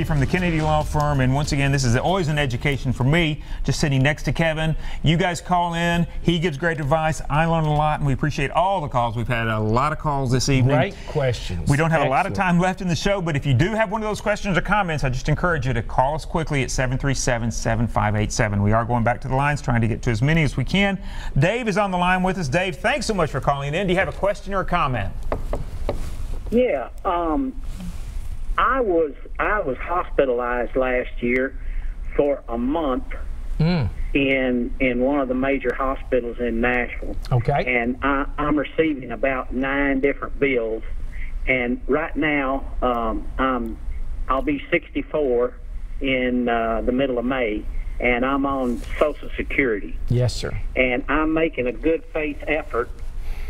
Kennedy from the Kennedy Law Firm, and once again, this is always an education for me, just sitting next to Kevin. You guys call in, he gives great advice, I learn a lot, and we appreciate all the calls. We've had a lot of calls this evening. Great questions. We don't have a lot of time left in the show, but if you do have one of those questions or comments, I just encourage you to call us quickly at 737-7587. We are going back to the lines, trying to get to as many as we can. Dave is on the line with us. Dave, thanks so much for calling in. Do you have a question or a comment? Yeah, I was hospitalized last year for a month in one of the major hospitals in Nashville. Okay. And I'm receiving about 9 different bills. And right now, I'll be 64 in the middle of May, and I'm on Social Security. Yes, sir. And I'm making a good faith effort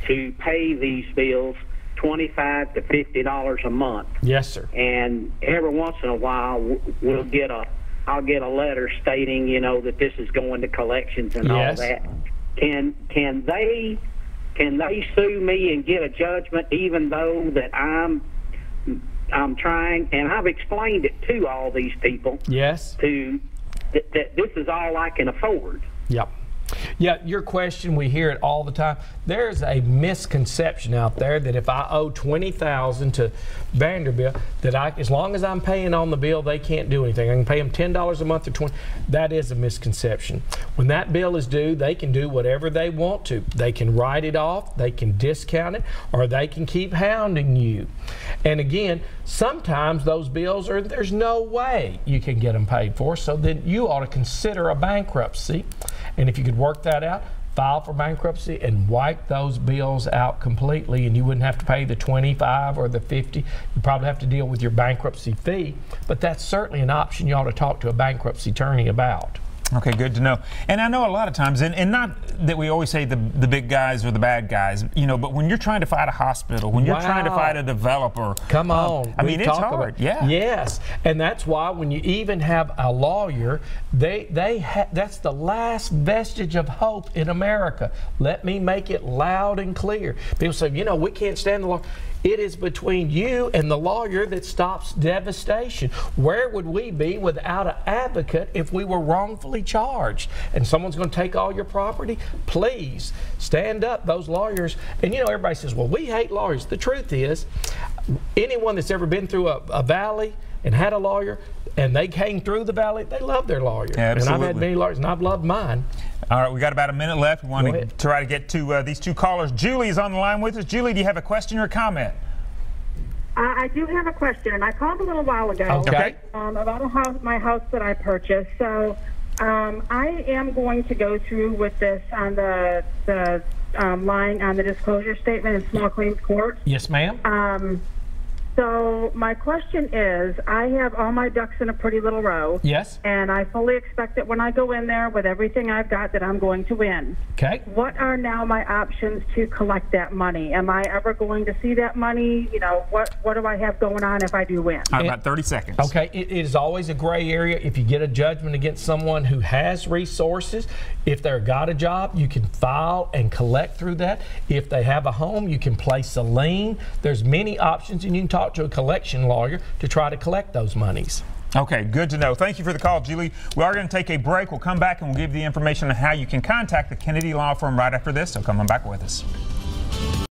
to pay these bills $25 to $50 a month. Yes, sir. And every once in a while, I'll get a letter stating, you know, that this is going to collections and all that. Can they sue me and get a judgment, even though that I'm trying? And I've explained it to all these people. Yes. That this is all I can afford. Yep. Yeah, your question, we hear it all the time. There's a misconception out there that if I owe $20,000 to Vanderbilt, that as long as I'm paying on the bill, they can't do anything. I can pay them $10 a month or $20. That is a misconception. When that bill is due, they can do whatever they want to. They can write it off, they can discount it, or they can keep hounding you. And again, sometimes those bills there's no way you can get them paid for, so then you ought to consider a bankruptcy. And if you could work that out, file for bankruptcy and wipe those bills out completely, and you wouldn't have to pay the $25 or the $50. You probably have to deal with your bankruptcy fee, but that's certainly an option you ought to talk to a bankruptcy attorney about. Okay, good to know. And I know a lot of times, and not that we always say the big guys are the bad guys, you know, but when you're trying to fight a hospital, when you're trying to fight a developer. Come on. I mean, it's hard. Yeah. Yes. And that's why when you even have a lawyer, that's the last vestige of hope in America. Let me make it loud and clear. People say, you know, we can't stand the law. It is between you and the lawyer that stops devastation. Where would we be without an advocate if we were wrongfully charged and someone's going to take all your property? Please stand up, those lawyers. And you know, everybody says, well, we hate lawyers. The truth is, anyone that's ever been through a valley and had a lawyer and they came through the valley, they love their lawyer. Yeah, absolutely. And I've had many lawyers, and I've loved mine. All right, we got about a minute left. We want to try to get to these 2 callers. Julie is on the line with us. Julie, do you have a question or a comment? I do have a question, and I called a little while ago about my house that I purchased. So I am going to go through with this on the line on the disclosure statement in small claims court. Yes, ma'am. So my question is, I have all my ducks in a pretty little row. Yes. And I fully expect that when I go in there with everything I've got that I'm going to win. Okay. What are now my options to collect that money? Am I ever going to see that money? You know, what do I have going on if I do win? All right, about 30 seconds. Okay, it is always a gray area. If you get a judgment against someone who has resources, if they've got a job, you can file and collect through that. If they have a home, you can place a lien. There's many options, and you can talk to a collection lawyer to try to collect those monies. Okay, good to know. Thank you for the call, Julie. We are going to take a break. We'll come back and we'll give you the information on how you can contact the Kennedy Law Firm right after this, so come on back with us.